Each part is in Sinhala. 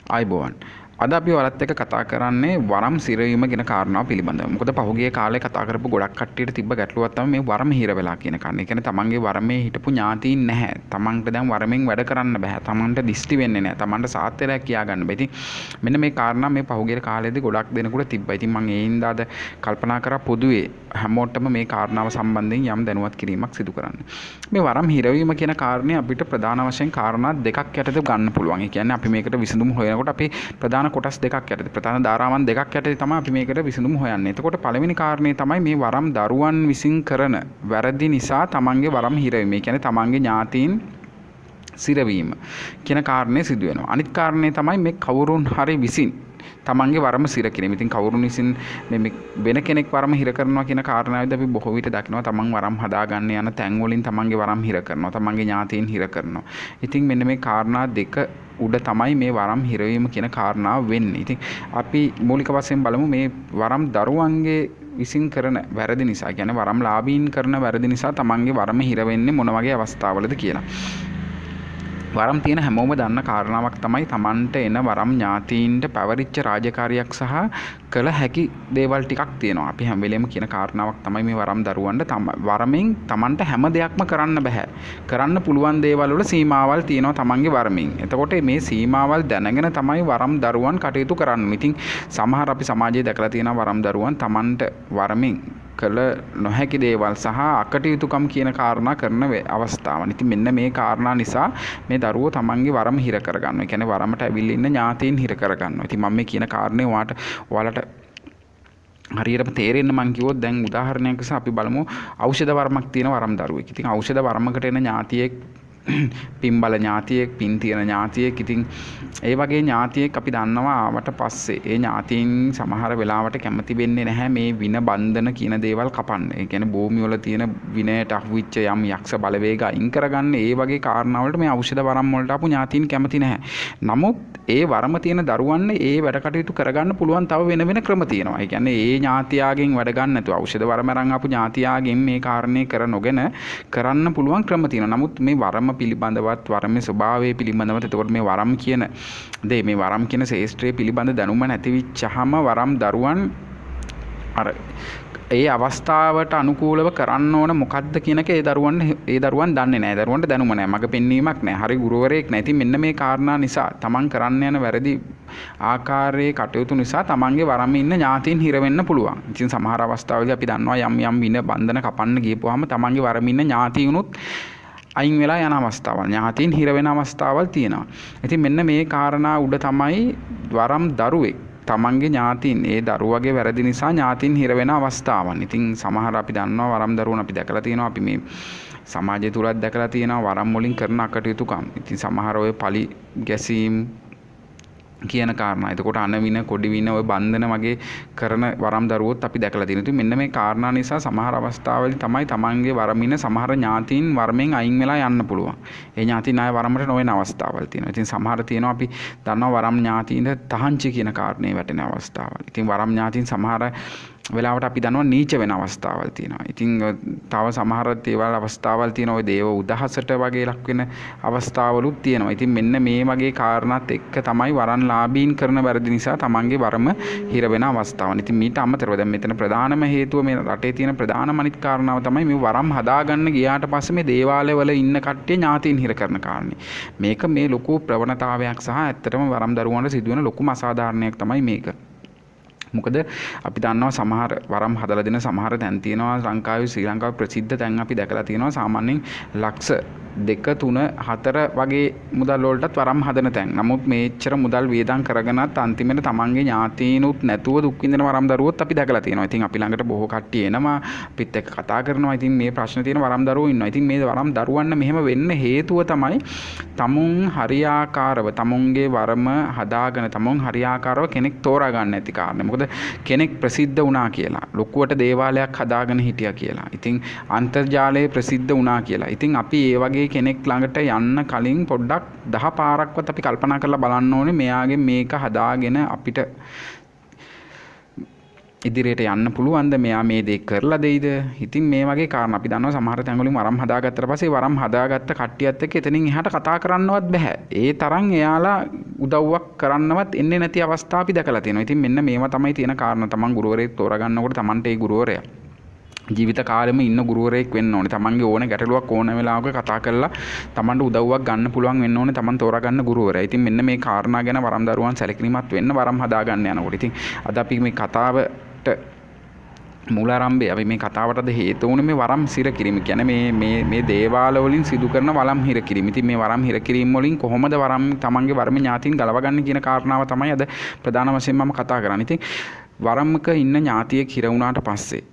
ආයිබෝවන්. අද අපි ඔයාලත් එක්ක කතා කරන්නේ වරම් සිරවීම කියන කාරණාව පිළිබඳව. මොකද පහුගිය කාලේ කතා කරපු ගොඩක් කට්ටියට තිබ්බ ගැටලුවක් තමයි මේ වරම හිර වෙලා කියන කාරණේ. ඒ කියන්නේ තමන්ගේ වරමේ හිටපු ඥාතීන් නැහැ. තමන්ට දැන් වරමෙන් වැඩ කරන්න බෑ. තමන්ට දිස්ති වෙන්නේ නැහැ. තමන්ට සාත් වෙලා කියා ගන්න බෑ. ඉතින් මෙන්න මේ කාරණා මේ පහුගිය කාලේදී ගොඩක් දෙනෙකුට තිබ්බා. ඉතින් මම ඒ හින්දා අද කල්පනා කරා පොදුවේ හැමෝටම මේ කාරණාව සම්බන්ධයෙන් යම් දැනුවත් කිරීමක් සිදු කරන්න. මේ වරම් හිරවීම කියන කාරණේ අපිට ප්‍රධාන වශයෙන් කාරණා දෙකක් යටතේ ගන්න පුළුවන්. ඒ කියන්නේ අපි මේකට විසඳුම් හොයනකොට අපි ප්‍රධාන කොටස් දෙකක් යටතේ ප්‍රධාන ධාරාවන් දෙකක් යටතේ තමයි අපි මේකට විසඳුම් හොයන්නේ. එතකොට පළවෙනි කාරණේ තමයි මේ වරම් දරුවන් විසින් කරන වැරදි නිසා තමන්ගේ වරම් හිරවීම. ඒ කියන්නේ තමන්ගේ ඥාතීන් සිරවීම කියන කාරණේ සිදු වෙනවා. අනිත් කාරණේ තමයි මේ කවුරුන් හරි විසින් තමන්ගේ වරම සිර කිරීම. ඉතින් කවුරුන් විසින් මේ වෙන කෙනෙක් වරම හිර කරනවා කියන කාරණාවේදී අපි බොහෝ විට දකිනවා තමන් වරම් හදාගන්න යන තැන් වලින් තමන්ගේ වරම් හිර කරනවා. තමන්ගේ ඥාතීන් හිර කරනවා. ඉතින් මෙන්න මේ කාරණා දෙක උඩ තමයි මේ වරම් හිරවීම කියන කාරණාව වෙන්නේ. ඉතින් අපි මූලික වශයෙන් බලමු මේ වරම් දරුවන්ගේ විසින් කරන වැරදි නිසා, කියන්නේ වරම් ලාභීන් කරන වැරදි නිසා තමන්ගේ වරම හිර වෙන්නේ මොන වගේ අවස්ථාවලද කියලා. වරම් තියෙන හැමෝම දන්න කාරණාවක් තමයි තමන්ට එන වරම් ඥාතීන්ට පැවරිච්ච රාජකාරියක් සහ කළ හැකි දේවල් ටිකක් තියෙනවා. අපි හැම වෙලේම කියන කාරණාවක් තමයි මේ වරම් දරුවන්ට වරමෙන් තමන්ට හැම දෙයක්ම කරන්න බෑ. කරන්න පුළුවන් දේවල් වල සීමාවල් තියෙනවා තමන්ගේ වරමින්. එතකොට මේ සීමාවල් දැනගෙන තමයි වරම් දරුවන් කටයුතු කරන්න. ඉතින් සමහර අපි සමාජයේ දැකලා තියෙනවා වරම් දරුවන් තමන්ට වරමින් කළ නොහැකි දේවල් සහ අකටයුතුකම් කියන කාරණා කරන අවස්ථාවන්. ඉතින් මෙන්න මේ කාරණා නිසා මේ දරුවෝ තමන්ගේ වරම හිර කරගන්නවා. ඒ කියන්නේ වරමට ඇවිල්ලා ඉන්න ඥාතීන් හිර කරගන්නවා. ඉතින් මම මේ කියන කාරණේ ඔයාලට හරියටම තේරෙන්න මං කිව්වොත් දැන් උදාහරණයක් ලෙස අපි බලමු ඖෂධ වරමක් තියෙන වරම් දරුවෙක්. ඉතින් ඖෂධ වරමකට එන ඥාතියෙක් පින්බල ඥාතියෙක්, පින් තියෙන ඥාතියෙක්. ඉතින් ඒ වගේ ඥාතියෙක් අපි දන්නවා ආවට පස්සේ ඒ ඥාතීන් සමහර වෙලාවට කැමති වෙන්නේ නැහැ මේ වින බන්ධන කියන දේවල් කපන්න. ඒ කියන්නේ භූමිය වල තියෙන විනයට අහුවිච්ච යම් යක්ෂ බලවේග අයින් කරගන්න ඒ වගේ කාරණා වලට මේ ඖෂධ වරම් වලට ආපු ඥාතීන් කැමති නැහැ. නමුත් ඒ වරම තියෙන දරුවන්ට ඒ වැඩ කටයුතු කරගන්න පුළුවන් තව වෙන ක්‍රම තියෙනවා. ඒ කියන්නේ ඒ ඥාතියාගෙන් වැඩ ගන්න නැතුව ඖෂධ වරම අරන් ආපු ඥාතියාගෙන් මේ කාරණේ කර නොගෙන කරන්න පුළුවන් ක්‍රම තියෙනවා. නමුත් මේ වරම පිළිබඳවත් වරමේ ස්වභාවය පිළිබඳවත් එතකොට මේ වරම් කියන දේ මේ වරම් කියන ශේෂ්ත්‍රයේ පිළිබඳ දැනුම නැතිවිච්චහම වරම් දරුවන් අර ඒ අවස්ථාවට අනුකූලව කරන්න ඕන මොකද්ද කියන එක ඒ දරුවන් දන්නේ නැහැ. දරුවන්ට දැනුම නැහැ. මග පෙන්වීමක් නැහැ. හරි ගුරුවරයෙක් නැහැ. ඉතින් මෙන්න මේ කාරණා නිසා තමන් කරන්න යන වැරදි ආකාරයේ කටයුතු නිසා තමන්ගේ වරමේ ඉන්න ඥාතීන් හිර වෙන්න පුළුවන්. ඉතින් සමහර අවස්ථාවලදී අපි දන්නවා යම් වින බන්ධන කපන්න ගියපුවාම තමන්ගේ වරමේ ඉන්න ඥාතීනුත් අයින් වෙලා යන අවස්ථාවල්, ඥාතීන් හිර වෙන අවස්ථාවල් තියෙනවා. ඉතින් මෙන්න මේ කාරණා උඩ තමයි වරම් දරුවෙක් තමන්ගේ ඥාතීන් ඒ දරුවගේ වැරදි නිසා ඥාතීන් හිර වෙන අවස්ථාවන්. ඉතින් සමහර අපි දන්නවා වරම් දරුවන අපි දැකලා තියෙනවා. අපි මේ සමාජය තුලත් දැකලා තියෙනවා වරම් වලින් කරන අකටයුතුකම්. ඉතින් සමහර ඔය පලි ගැසීම් කියන කාරණා. එතකොට අනවින කොඩි වින ඔය බන්ධන වගේ කරන වරම් දරුවොත් අපි දැකලා තියෙනවා. ඉතින් මෙන්න මේ කාරණා නිසා සමහර අවස්ථාවලදී තමයි තමන්ගේ වරමින සමහර ඥාතීන් වරමෙන් අයින් වෙලා යන්න පුළුවන්. ඒ ඥාතීන් ආය වරමට නොවන අවස්ථාවල් තියෙනවා. ඉතින් සමහර තියෙනවා අපි දන්නවා වරම් ඥාතීන්ට තහංචි කියන කාරණේ වැටෙන අවස්ථාවල්. ඉතින් වරම් ඥාතීන් සමහර වෙලාවට අපි දන්නවා නීච වෙන අවස්ථාවල් තියෙනවා. ඉතින් තව සමහර දේවල් අවස්ථාවල් තියෙනවා ඔය දේව උදහසට වගේ ලක් වෙන අවස්ථාවලුත් තියෙනවා. ඉතින් මෙන්න මේ වගේ කාරණාත් එක්ක තමයි වරන් ලාභීන් කරන වැරදි නිසා තමන්ගේ වරම හිර වෙන අවස්ථාවන්. ඉතින් මීට අමතරව දැන් මෙතන ප්‍රධානම හේතුව මේ රටේ තියෙන ප්‍රධානම අනිත් කාරණාව තමයි මේ වරම් හදාගන්න ගියාට පස්සේ මේ දේවාලවල ඉන්න කට්ටිය ඥාතීන් හිර කරන කාරණේ. මේක මේ ලොකු ප්‍රවණතාවයක් සහ ඇත්තටම වරම් දරුවන්ට සිදුවෙන ලොකුම අසාධාරණයක් තමයි මේක. මොකද අපි දන්නවා සමහර වරම් හදලා දෙන සමහර තැන් තියෙනවා ලංකාවේ ශ්‍රී ලංකාවේ ප්‍රසිද්ධ තැන් අපි දැකලා තියෙනවා සාමාන්‍යයෙන් ලක්ෂ 2 3 4 වගේ මුදල් වලටත් වරම් හදන තැන්. නමුත් මේච්චර මුදල් වියදම් කරගෙනත් අන්තිමට තමන්ගේ ඥාතීනුත් නැතුව දුක් විඳින වරම් දරුවොත් අපි දැකලා තියෙනවා. ඉතින් අපි ළඟට බොහෝ කට්ටිය එනවා අපිත් එක්ක කතා කරනවා. ඉතින් මේ ප්‍රශ්න තියෙන වරම් දරුවෝ ඉන්නවා. ඉතින් මේ වරම් දරුවන්න මෙහෙම වෙන්න හේතුව තමයි තමුන් හරියාකාරව තමුන්ගේ වරම හදාගෙන තමුන් හරියාකාරව කෙනෙක් තෝරා ගන්න නැති කාරණේ. මොකද කෙනෙක් ප්‍රසිද්ධ වුණා කියලා ලොකුවට දේවාලයක් හදාගෙන හිටියා කියලා. ඉතින් අන්තර්ජාලයේ ප්‍රසිද්ධ වුණා කියලා. ඉතින් අපි ඒ වගේ කෙනෙක් ළඟට යන්න කලින් පොඩ්ඩක් 10 පාරක්වත් අපි කල්පනා කරලා බලන්න ඕනේ මෙයාගේ මේක හදාගෙන අපිට ඉදිරියට යන්න පුළුවන්ද, මෙයා මේ දේ කරලා දෙයිද? ඉතින් මේ වගේ කාරණා අපි දන්නවා සමහර තැන් වලින් වරම් හදාගත්තට පස්සේ වරම් හදාගත්ත කට්ටියත් එක්ක එතනින් එහාට කතා කරන්නවත් බෑ. ඒ තරම් එයාලා උදව්වක් කරන්නවත් එන්නේ නැති අවස්ථා අපි දැකලා තියෙනවා. ඉතින් මෙන්න මේවා තමයි තියෙන කාරණා. තමන් ගුරුවරයෙක් තෝරගන්නකොට තමන්ට ඒ ගුරුවරයා ජීවිත කාලෙම ඉන්න ගුරුවරයෙක් වෙන්න ඕනේ. තමන්ගේ ඕන ගැටලුවක් ඕන වෙලාවක කතා කරලා තමන්ට උදව්වක් ගන්න පුළුවන් වෙන්න ඕනේ තමන් තෝරාගන්න ගුරුවරයා. ඉතින් මෙන්න මේ කාරණා ගැන වරම් දරුවන් සැලකිලිමත් වෙන්න වරම් හදාගන්න යනකොට. ඉතින් අද අපි මේ කතාවට මූලාරම්භය අපි මේ කතාවටද හේතු වුණේ මේ වරම් සිර කිරීම. කියන්නේ මේ දේවාල වලින් සිදු කරන වරම් හිර කිරීම. ඉතින් මේ වරම් හිර කිරීම වලින් කොහොමද වරම් තමන්ගේ වරම ඥාතීන් ගලවගන්නේ කියන කාරණාව තමයි අද ප්‍රධාන වශයෙන් මම කතා කරන්නේ. ඉතින් වරම්ක ඉන්න ඥාතියෙක් හිර වුණාට පස්සේ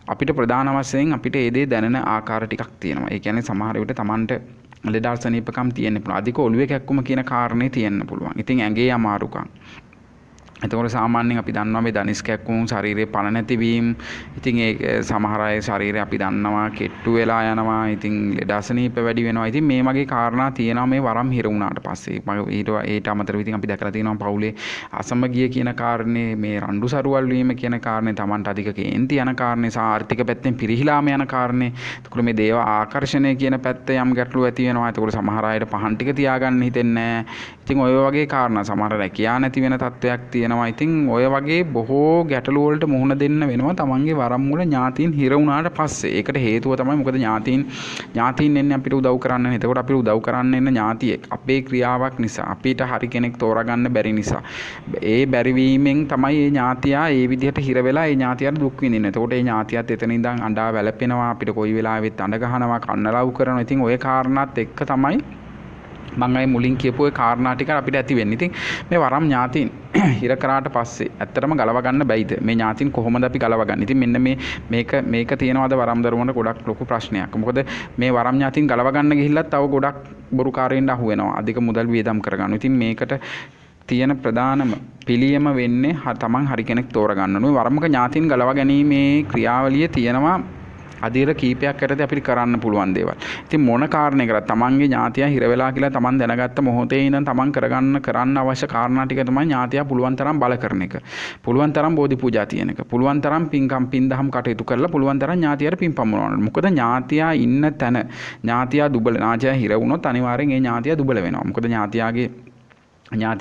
අපිට ප්‍රධාන වශයෙන් අපිට ඒ දේ දැනෙන ආකාර ටිකක් තියෙනවා. ඒ කියන්නේ සමහර විට තමන්ට ලෙඩ අසනීපකම් තියෙන්න පුළුවන්. අධික ඔළුවේ කැක්කුම කියන කාරණේ තියෙන්න පුළුවන්. ඉතින් ඇඟේ අමාරුකම්. එතකොට සාමාන්‍යයෙන් අපි දන්නවා මේ දනිස් කැක්කුම් ශරීරයේ පණ නැතිවීම. ඉතින් ඒ සමහර අය ශරීරය අපි දන්නවා කෙට්ටු වෙලා යනවා. ඉතින් ලෙඩ අසනීප වැඩි වෙනවා. ඉතින් මේ වගේ කාරණා තියෙනවා මේ වරම් හිර වුණාට පස්සේ. ඊට අමතරව ඉතින් අපි දැකලා තියෙනවා පවුලේ අසමගිය කියන කාරණේ, මේ රණ්ඩු සරුවල් වීම කියන කාරණේ, Tamanට අධික කේන්ති යන කාරණේ, සහ ආර්ථික පැත්තෙන් පිරිහිලාම යන කාරණේ. එතකොට මේ දේව ආකර්ෂණය කියන පැත්තේ යම් ගැටලු ඇති වෙනවා. එතකොට සමහර අයට පහන් ටික තියාගන්න හිතෙන්නේ නැහැ. ඉතින් ඔය වගේ කාරණා සමහර රැකියා නැති වෙන තත්ත්වයක් තියෙනවා. ඉතින් ඔය වගේ බොහෝ ගැටලු වලට මුහුණ දෙන්න වෙනවා තමන්ගේ වරම් මුල ඥාතීන් හිර වුණාට පස්සේ. ඒකට හේතුව තමයි මොකද ඥාතීන් එන්නේ අපිට උදව් කරන්න. එතකොට අපිට උදව් කරන්න එන්න ඥාතියෙක් අපේ ක්‍රියාවක් නිසා, අපිට හරි කෙනෙක් තෝරාගන්න බැරි නිසා, ඒ බැරිවීමෙන් තමයි මේ ඥාතියා ඒ විදිහට හිර වෙලා ඒ ඥාතියට දුක් විඳින්නේ. එතකොට ඒ ඥාතියත් එතන ඉඳන් අඬා වැළපෙනවා, අපිට කොයි වෙලාවෙත් අඬ ගහනවා, කන්න ලව් කරනවා. ඉතින් ඔය කාරණාත් එක්ක තමයි මම අය මුලින් කියපු ඒ කාරණා ටික අපිට ඇති වෙන්නේ. ඉතින් මේ වරම් ඥාතීන් හිර කරාට පස්සේ ඇත්තටම ගලව ගන්න බැයිද? මේ ඥාතීන් කොහොමද අපි ගලවගන්නේ? ඉතින් මෙන්න මේක තියෙනවාද වරම් දරුවන්ට ගොඩක් ලොකු ප්‍රශ්නයක්. මොකද මේ වරම් ඥාතීන් ගලව ගන්න ගිහිල්ලත් තව ගොඩක් බොරුකාරයින්ට අහු වෙනවා. අධික මුදල් වියදම් කරගන්න. ඉතින් මේකට තියෙන ප්‍රධානම පිළියම වෙන්නේ තමන් හරි කෙනෙක් තෝරගන්න ඕනේ. වරමක ඥාතීන් ගලව ගැනීමේ ක්‍රියාවලිය තියෙනවා අධීර කීපයක් යටතේ අපිට කරන්න පුළුවන් දේවල්. ඉතින් මොන කාරණයකට තමන්ගේ ඥාතියා හිර වෙලා කියලා තමන් දැනගත්ත මොහොතේ ඉඳන් තමන් කරන්න අවශ්‍ය කාරණා ටික තමයි ඥාතියා පුළුවන් තරම් බල කරන එක. පුළුවන් තරම් බෝධි පූජා තියෙන එක. පුළුවන් තරම් පින් දහම් කටයුතු කරලා පුළුවන් තරම් ඥාතියට පින් පමුණවන්න. මොකද ඥාතියා ඉන්න තැන ඥාතියා හිර වුණොත් අනිවාර්යෙන් ඒ ඥාතියා දුබල වෙනවා. මොකද ඥාතියා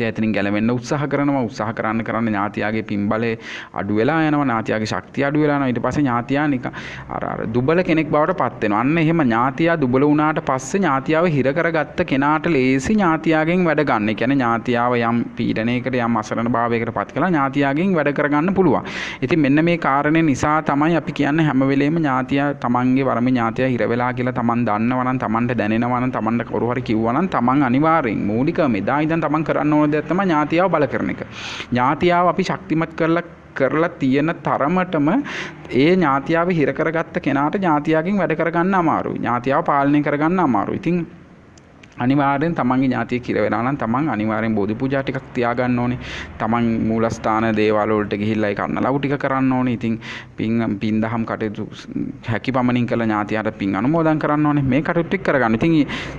එතනින් ගැලවෙන්න උත්සාහ කරන්න ඥාතියාගේ පින්බලේ අඩු වෙලා යනවා, ඥාතියාගේ ශක්තිය අඩු වෙලා යනවා. ඊට පස්සේ ඥාතියා නිකන් අර දුබල කෙනෙක් බවට පත් වෙනවා. අන්න එහෙම ඥාතියා දුබල වුණාට පස්සේ ඥාතියාව හිර කරගත්ත කෙනාට ලේසි ඥාතියාගෙන් වැඩ ගන්න. ඒ කියන්නේ ඥාතියාව යම් පීඩනයකට යම් අසරණ භාවයකට පත් කළා ඥාතියාගෙන් වැඩ කරගන්න පුළුවන්. ඉතින් මෙන්න මේ කාරණේ නිසා තමයි අපි කියන්නේ හැම වෙලේම ඥාතියා තමන්ගේ වරම ඥාතියා හිර වෙලා කියලා තමන් දන්නවා නම්, තමන්ට දැනෙනවා නම්, තමන්ට කවුරු හරි කිව්වා නම් තමන් අනිවාර්යෙන් මූලිකව මෙදා ඉඳන් තමන් කරන්න ඕන දේ තමයි ඥාතියාව බල කරන එක. ඥාතියාව අපි ශක්තිමත් කරලා තියෙන තරමටම ඒ ඥාතියාව හිර කරගත්ත කෙනාට ඥාතියාගෙන් වැඩ කරගන්න අමාරුයි. ඥාතියාව පාලනය කරගන්න අමාරුයි. ඉතින් අනිවාර්යෙන් තමන්ගේ ඥාතිය කිර වෙලා නම් තමන් අනිවාර්යෙන් බෝධි පූජා ටිකක් තියාගන්න ඕනේ. තමන් මූලස්ථාන දේවාල වලට ගිහිල්ලා ඒ කන්න ලව් ටික කරන්න ඕනේ. ඉතින් පින් දහම් කටයුතු හැකි පමණින් කළ ඥාතියට පින් අනුමෝදන් කරන්න ඕනේ. මේ කටයුතු ටික කරගන්න. ඉතින්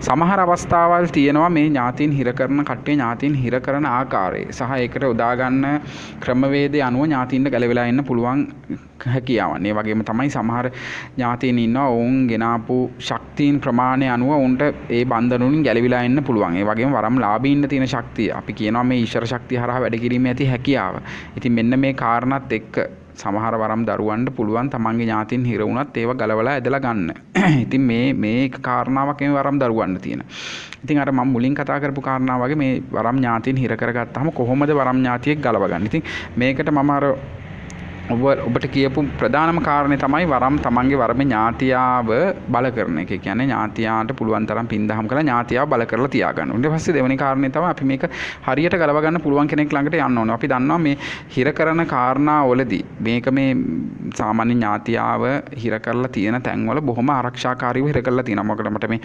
සමහර අවස්ථාවල් තියෙනවා මේ ඥාතීන් හිර කරන කට්ටිය ඥාතීන් හිර කරන ආකාරය සහ ඒකට උදා ගන්න ක්‍රමවේදය අනුව ඥාතීන්ට ගැලවිලා එන්න පුළුවන් හැකියාවන්. ඒ වගේම තමයි සමහර ඥාතීන් ඉන්නවා ඔවුන් ගෙනාපු ශක්තියින් ප්‍රමාණය අනුව උන්ට ඒ බන්ධන වලින් ගැලවිලා එන්න පුළුවන්. ඒ වගේම වරම් ලාභීන්ට තියෙන ශක්තිය අපි කියනවා මේ ඊශ්වර ශක්තිය හරහා වැඩ කිරීමේ ඇති හැකියාව. ඉතින් මෙන්න මේ කාරණාත් එක්ක සමහර වරම් දරුවන්ට පුළුවන් තමන්ගේ ඥාතීන් හිර වුණත් ඒව ගලවලා ඇදලා ගන්න. ඉතින් මේ එක කාරණාවක් මේ වරම් දරුවන්ට තියෙන. ඉතින් අර මම මුලින් කතා කරපු කාරණා වගේ මේ වරම් ඥාතීන් හිර කරගත්තාම කොහොමද වරම් ඥාතියෙක් ගලවගන්නේ? ඉතින් මේකට මම අර ඔබට කියපු ප්‍රධානම කාරණේ තමයි වරම් තමන්ගේ වරම ඥාතියාව බල කරන එක. කියන්නේ ඥාතියාට පුළුවන් තරම් පින් දහම් කරලා ඥාතියාව බල කරලා තියාගන්න. ඊට පස්සේ දෙවෙනි කාරණේ තමයි අපි මේක හරියට ගලව ගන්න පුළුවන් කෙනෙක් ළඟට යන්න ඕනේ. අපි දන්නවා මේ හිර කරන කාරණා වලදී මේක මේ සාමාන්‍ය ඥාතියාව හිර කරලා තියෙන තැන්වල බොහොම ආරක්ෂාකාරීව හිර කරලා තියෙනවා. මොකද මට මේ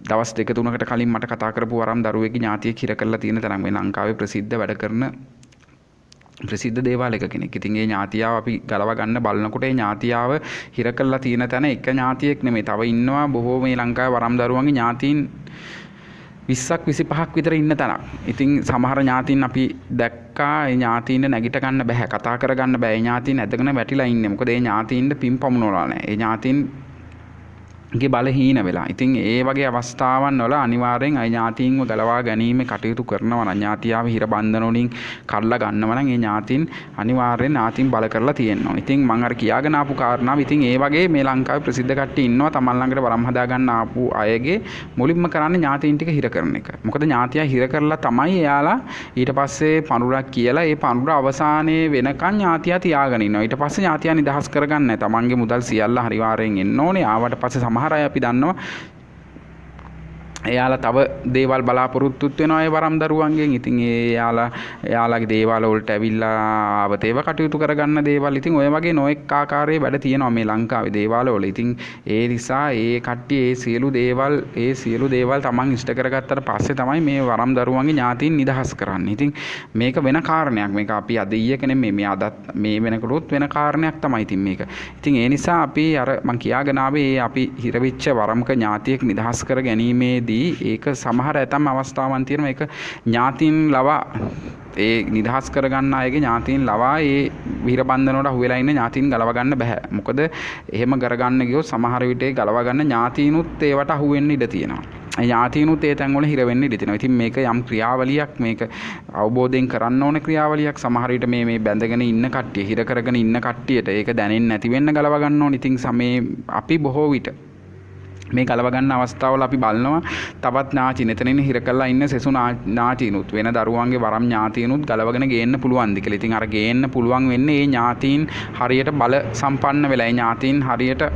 දවස් 2-3කට කලින් මට කතා කරපු වරම් දරුවෙක්ගේ ඥාතියෙක් හිර කරලා තියෙන තැනක් මේ ලංකාවේ ප්‍රසිද්ධ වැඩ කරන ප්‍රසිද්ධ දේවාලයක කෙනෙක්. ඉතින් ඒ ඥාතියාව අපි ගලව ගන්න බලනකොට ඒ ඥාතියාව හිර කරලා තියෙන තැන එක ඥාතියෙක් නෙමෙයි. තව ඉන්නවා බොහෝ මේ ලංකාවේ වරම් දරුවන්ගේ ඥාතීන් 20ක් 25ක් විතර ඉන්න තැනක්. ඉතින් සමහර ඥාතීන් අපි දැක්කා ඒ ඥාතීන්ට නැගිට ගන්න බෑ, කතා කරගන්න බෑ. ඒ ඥාතීන් ඇදගෙන වැටිලා ඉන්නේ. මොකද ඒ ඥාතීන්ට පින් පමුණවලා නැහැ. ඒ ඥාතීන් ගේ බලහීන වෙලා. ඉතින් ඒ වගේ අවස්ථාවන් වල අනිවාර්යෙන් ඥාතීන්ව ගලවා ගැනීම කටයුතු කරනවා නම් ඥාතියාව හිර බන්ධන වලින් කඩලා ගන්නවා නම් ඒ ඥාතීන් අනිවාර්යෙන් ඥාතීන් බල කරලා තියෙනවා. ඉතින් මම අර කියාගෙන ආපු කාරණාව ඉතින් ඒ වගේ මේ ලංකාවේ ප්‍රසිද්ධ කට්ටිය ඉන්නවා තමන් ළඟට වරම් හදා ගන්න ආපු අයගේ මුලින්ම කරන්නේ ඥාතීන් ටික හිර කරන එක. මොකද ඥාතියා හිර කරලා තමයි එයාලා ඊට පස්සේ පඳුරක් කියලා ඒ පඳුර අවසානයේ වෙනකන් ඥාතියා තියාගෙන ඉන්නවා. ඊට පස්සේ ඥාතියා නිදහස් කරගන්න නැහැ. තමන්ගේ මුදල් සියල්ල අනිවාර්යෙන් එන්න ඕනේ. ආවට පස්සේ සමහර අය අපි දන්නවා එයාලා තව දේවල් බලාපොරොත්තුත් වෙනවා ඒ වරම් දරුවන්ගෙන්. ඉතින් එයාලගේ දේවල් වලට ඇවිල්ලා ආවතේව කටයුතු කරගන්න දේවල්. ඉතින් ඔය වගේ නොඑක් ආකාරයේ වැඩ තියෙනවා මේ ලංකාවේ දේවල් වල. ඉතින් ඒ නිසා ඒ කට්ටිය ඒ සියලු දේවල් තමන් ඉෂ්ට කරගත්තට පස්සේ තමයි මේ වරම් දරුවන්ගේ ඥාතීන් නිදහස් කරන්නේ. ඉතින් මේක වෙන කාරණයක්. මේක අපි අද ඊයක නෙමෙයි මේ අදත් මේ වෙනකොටත් වෙන කාරණයක් තමයි ඉතින් මේක. ඉතින් ඒ නිසා අපි අර මං කියාගෙන ආවේ අපි හිරවිච්ච වරම්ක ඥාතියෙක් නිදහස් කර ගැනීමේ ඒක සමහර ඇතම් අවස්ථාවන් තියෙනවා ඒක ඥාතීන් ලවා ඒ නිදහස් කරගන්න අයගේ ඥාතීන් ලවා ඒ විහිර බන්ධන වලට අහු වෙලා ඉන්න ඥාතීන් ගලව ගන්න බෑ. මොකද එහෙම කරගන්න ගියොත් සමහර විට ඒ ගලව ගන්න ඥාතීනුත් ඒවට අහු වෙන්න ඉඩ තියෙනවා. ඥාතීනුත් ඒ තැන් වල හිර වෙන්න ඉඩ තියෙනවා. ඉතින් මේක යම් ක්‍රියාවලියක් මේක අවබෝධයෙන් කරන්න ඕන ක්‍රියාවලියක්. සමහර විට මේ බැඳගෙන ඉන්න කට්ටිය හිර කරගෙන ඉන්න කට්ටියට ඒක දැනෙන්නේ නැති වෙන්න ගලව ගන්න ඕන. ඉතින් අපි බොහෝ විට මේ ගලව ගන්න අවස්ථාවල අපි බලනවා තවත් ඥාතින් එතනින් හිර කරලා ඉන්න සෙසු ඥාතිනුත් වෙන දරුවන්ගේ වරම් ඥාතිනුත් ගලවගෙන ගේන්න පුළුවන්ද කියලා. ඉතින් අර ගේන්න පුළුවන් වෙන්නේ ඒ ඥාතීන් හරියට බල සම්පන්න වෙලා ඒ ඥාතීන් හරියට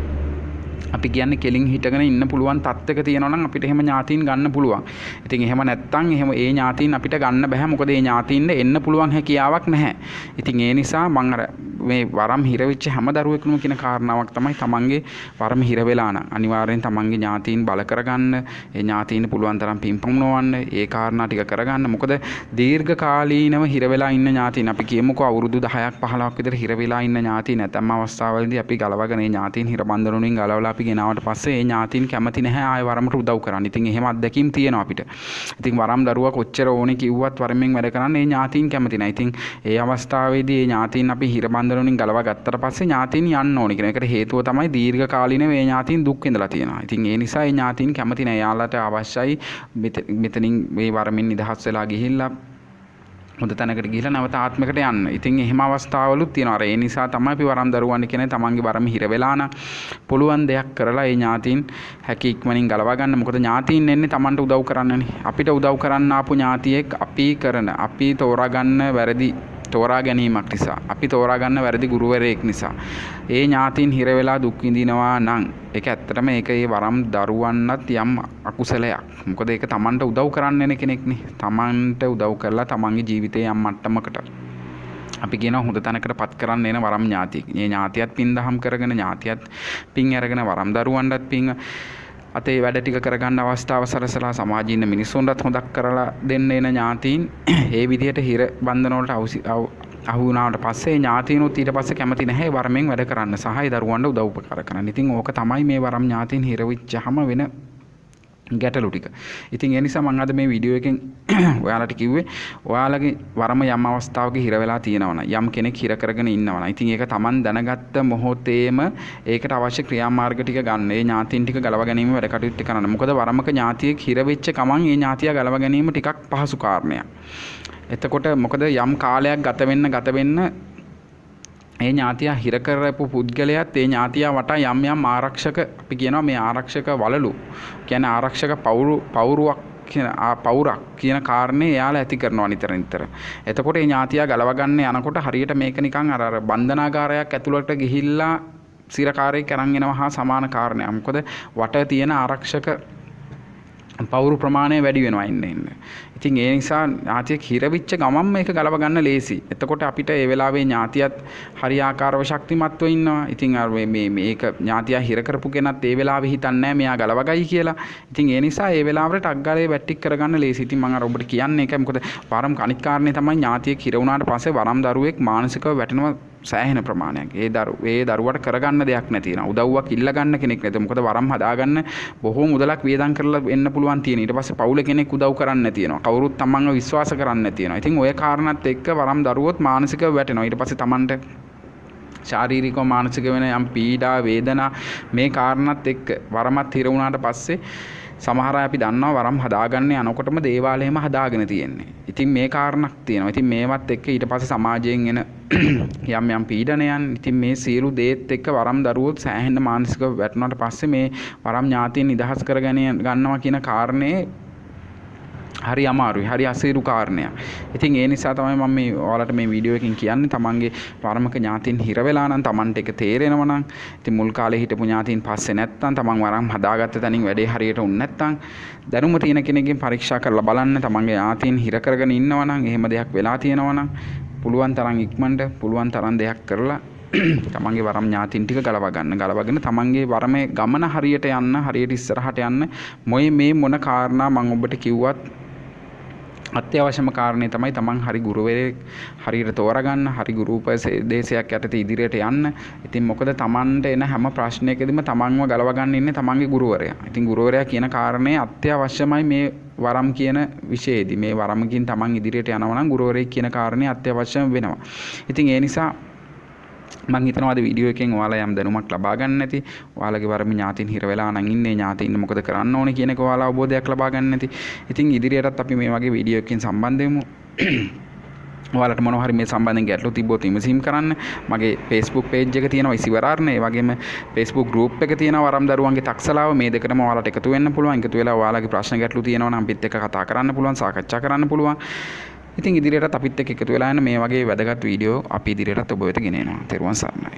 අපි කියන්නේ කෙලින් හිටගෙන ඉන්න පුළුවන් තත්ත්වයක තියෙනවා නම් අපිට එහෙම ඥාතීන් ගන්න පුළුවන්. ඉතින් එහෙම නැත්තම් එහෙම ඒ ඥාතීන් අපිට ගන්න බෑ. මොකද ඒ ඥාතීන්ට එන්න පුළුවන් හැකියාවක් නැහැ. ඉතින් ඒ නිසා මම අර මේ වරම් හිර වෙච්ච හැම දරුවෙකුම කියන කාරණාවක් තමයි තමන්ගේ වරම් හිර වෙලා නම් අනිවාර්යෙන් තමන්ගේ ඥාතීන් බල කරගන්න, ඒ ඥාතීන් පුළුවන් තරම් පින්පමුණවන්න, ඒ කාරණා ටික කරගන්න. මොකද දීර්ඝ කාලීනව හිර වෙලා ඉන්න ඥාතීන් අපි කියමුකෝ අවුරුදු 10ක් 15ක් විතර හිර වෙලා ඉන්න ඥාතීන් නැත්නම් අවස්ථාවලදී අපි ගලවගෙන ඒ ඥාතීන් හිර බන්ධන වලින් ගලවලා අපි ගෙනාවට පස්සේ ඒ ඥාතීන් කැමති නැහැ ආයෙ වරමට උදව් කරන්න. ඉතින් එහෙම අත්දැකීම් තියෙනවා අපිට. ඉතින් වරම් දරුවා කොච්චර ඕනේ කිව්වත් වරමෙන් වැඩ කරන්න ඒ ඥාතීන් කැමති නැහැ. ඉතින් ඒ අවස්ථාවේදී ඒ ඥාතීන් අපි හිර බන්ධන වලින් ගලවා ගත්තට පස්සේ ඥාතීන් යන්න ඕනේ කියන එකට හේතුව තමයි දීර්ඝ කාලීනව ඒ ඥාතීන් දුක් විඳලා තියෙනවා. ඉතින් ඒ නිසා ඒ ඥාතීන් කැමති නැහැ. යාළුවාට අවශ්‍යයි මෙතනින් මේ වරමින් නිදහස් වෙලා ගිහිල්ලා හොඳ තැනකට ගිහිල්ලා නැවත ආත්මයකට යන්න. ඉතින් එහෙම අවස්ථාවලුත් තියෙනවා. ඒ නිසා තමයි අපි වරම් දරුවන් කියන්නේ තමන්ගේ වරම හිර වෙලා නම් පුළුවන් දෙයක් කරලා ඒ ඥාතීන් හැකි ඉක්මනින් ගලවා ගන්න. මොකද ඥාතීන් එන්නේ තමන්ට උදව් කරන්නනේ. අපිට උදව් කරන්න ආපු ඥාතියෙක් අපි තෝරා ගැනීමක් නිසා අපි තෝරා ගන්න වැරදි ගුරුවරයෙක් නිසා ඒ ඥාතීන් හිර වෙලා දුක් විඳිනවා නම් ඒක ඇත්තටම ඒ වරම් දරුවන්වත් යම් අකුසලයක්. මොකද ඒක තමන්ට උදව් කරන්න එන කෙනෙක්නේ. තමන්ට උදව් කරලා තමන්ගේ ජීවිතේ යම් මට්ටමකට අපි කියනවා හොඳ තැනකට පත් කරන්න එන වරම් ඥාතියෙක්. මේ ඥාතියත් පින් දහම් කරගෙන ඥාතියත් පින් අරගෙන වරම් දරුවන්ටත් පින් අතේ වැඩ ටික කරගන්න අවස්ථාව සලසලා සමාජයේ ඉන්න මිනිස්සුන්ටත් හොදක් කරලා දෙන්න එන ඥාතීන් ඒ විදිහට හිර බන්ධන වලට අහු වුණාට පස්සේ ඥාතීනුත් ඊට පස්සේ කැමති නැහැ වරමෙන් වැඩ කරන්න සහ ඒ දරුවන්ට උදව් උපකාර කරන්න. ඉතින් ඕක තමයි මේ වරම් ඥාතීන් හිර වෙච්චාම වෙන ගැටලු ටික. ඉතින් ඒ නිසා මම අද මේ වීඩියෝ එකෙන් ඔයාලට කිව්වේ ඔයාලගේ වරම යම් අවස්ථාවක හිර වෙලා තියෙනවා නම් යම් කෙනෙක් හිර කරගෙන ඉන්නවා නම් ඉතින් ඒක Taman දැනගත්ත මොහොතේම ඒකට අවශ්‍ය ක්‍රියාමාර්ග ටික ගන්න. ඒ ඥාතීන් ටික ගලව ගැනීම වැඩ කටයුතු කරන්න. මොකද වරමක ඥාතියෙක් හිර වෙච්ච ගමන් ඒ ඥාතියා ගලව ගැනීම ටිකක් පහසු කාරණයක්. එතකොට මොකද යම් කාලයක් ගත වෙන්න ඒ ඥාතියා හිර කරපු පුද්ගලයාත් ඒ ඥාතියා වටා යම් ආරක්ෂක අපි කියනවා මේ ආරක්ෂක වලලු කියන්නේ ආරක්ෂක පවුරක් කියන කාරණේ එයාලා ඇති කරනවා නිතර. එතකොට ඒ ඥාතියා ගලව ගන්න යනකොට හරියට මේක නිකන් අර බන්ධනාගාරයක් ඇතුළට ගිහිල්ලා සිරකාරයෙක් අරන් එනවා හා සමාන කාරණයක්. මොකද වට තියෙන ආරක්ෂක පවුරු ප්‍රමාණය වැඩි වෙනවා ඉන්න. ඉතින් ඒ නිසා ඥාතියෙක් හිරවිච්ච ගමන් මේක ගලව ගන්න ලේසි. එතකොට අපිට ඒ වෙලාවේ ඥාතියත් හරියාකාරව ශක්තිමත්ව ඉන්නවා. ඉතින් අර මේක ඥාතියා හිර කරපු කෙනත් ඒ වෙලාවේ හිතන්නේ නැහැ මෙයා ගලවගයි කියලා. ඉතින් ඒ නිසා ඒ වෙලාවට ටක් ගාලේ වැටික් කරගන්න ලේසි. ඉතින් මම අර ඔබට කියන්නේ ඒකයි. මොකද වරම් අනිත් කාරණේ තමයි ඥාතියෙක් හිර වුණාට පස්සේ වරම් දරුවෙක් මානසිකව වැටෙනවා සෑහෙන ප්‍රමාණයක්. ඒ දරුවට කරගන්න දෙයක් නැති වෙනවා. උදව්වක් ඉල්ල ගන්න කෙනෙක් නැත. මොකද වරම් හදාගන්න බොහෝ මුදලක් වියදම් කරලා එන්න පුළුවන් තියෙන. ඊට පස්සේ පවුලේ කෙනෙක් උදව් කරන්න නැති වෙනවා. කවුරුත් තමන්ව විශ්වාස කරන්නේ නැති වෙනවා. ඉතින් ඔය කාරණාත් එක්ක වරම් දරුවොත් මානසිකව වැටෙනවා. ඊට පස්සේ තමන්ට ශාරීරිකව මානසික වෙන යම් පීඩා වේදනා මේ කාරණාත් එක්ක වරමත් හිර වුණාට පස්සේ සමහර අය අපි දන්නවා වරම් හදාගන්න යනකොටම දේවාලයම හදාගෙන තියෙන්නේ. ඉතින් මේ කාරණාක් තියෙනවා. ඉතින් මේවත් එක්ක ඊට පස්සේ සමාජයෙන් එන යම් පීඩනයන් ඉතින් මේ සියලු දේත් එක්ක වරම් දරුවෝ සෑහෙන මානසිකව වැටුණාට පස්සේ මේ වරම් ඥාතීන් නිදහස් කරගෙන ගන්නවා කියන කාරණේ හරි අමාරුයි. හරි අසීරු කාරණයක්. ඉතින් ඒ නිසා තමයි මම මේ ඔයාලට මේ වීඩියෝ එකකින් කියන්නේ තමන්ගේ වරමක ඥාතීන් හිර වෙලා නම් තමන්ට ඒක තේරෙනවා නම් ඉතින් මුල් කාලේ හිටපු ඥාතීන් පස්සේ නැත්තම් තමන් වරම් හදාගත්ත තැනින් වැඩේ හරියට උන්නේ නැත්තම් දැනුම තියෙන කෙනෙක්ගෙන් පරීක්ෂා කරලා බලන්න තමන්ගේ ඥාතීන් හිර කරගෙන ඉන්නවා නම් එහෙම දෙයක් වෙලා තියෙනවා නම් පුළුවන් තරම් ඉක්මනට පුළුවන් තරම් දෙයක් කරලා තමන්ගේ වරම් ඥාතීන් ටික ගලවගෙන තමන්ගේ වරමේ ගමන හරියට යන්න හරියට ඉස්සරහට යන්න මේ මොන කාරණා මම ඔබට කිව්වත් අත්‍යවශ්‍යම කාරණේ තමයි තමන් හරි ගුරුවරයෙක් හරියට තෝරගන්න හරි ගුරු උපදේශයක් යටතේ ඉදිරියට යන්න. ඉතින් මොකද තමන්ට එන හැම ප්‍රශ්නයකදීම තමන්ව ගලව ගන්න ඉන්නේ තමන්ගේ ගුරුවරයා. ඉතින් ගුරුවරයා කියන කාරණේ අත්‍යවශ්‍යමයි මේ වරම් කියන විෂයේදී. මේ වරමකින් තමන් ඉදිරියට යනවා නම් ගුරුවරයෙක් කියන කාරණේ අත්‍යවශ්‍යම වෙනවා. ඉතින් ඒ නිසා මම හිතනවා අද වීඩියෝ එකෙන් ඔයාලා යම් දැනුමක් ලබා ගන්න නැති ඔයාලගේ වරම ඥාතීන් හිර වෙලා නම් ඉන්නේ ඥාතීන් මොකද කරන්න ඕනේ කියන එක ඔයාලා අවබෝධයක් ලබා ගන්න නැති. ඉතින් ඉදිරියටත් අපි මේ වගේ වීඩියෝ එකකින් සම්බන්ධ වෙමු. ඔයාලට මොනවා හරි මේ සම්බන්ධයෙන් ගැටලු තිබ්බොත් ඉමසීම් කරන්න. මගේ Facebook page එක තියෙනවා ඉසිවරාර්ණ. ඒ වගේම Facebook group එක තියෙනවා වරම් දරුවන්ගේ තක්සලාව. මේ දෙකටම ඔයාලට එකතු වෙන්න පුළුවන්. එකතු වෙලා ඔයාලගේ ප්‍රශ්න ගැටලු තියෙනවා නම් අපිත් එක්ක කතා කරන්න පුළුවන්, සාකච්ඡා කරන්න පුළුවන්. ඉතින් ඉදිරියටත් අපිත් එක්ක එකතු වෙලා යන මේ වගේ වැදගත් වීඩියෝ අපි ඉදිරියටත් ඔබ වෙත ගෙන එනවා. තෙරුවන් සරණයි.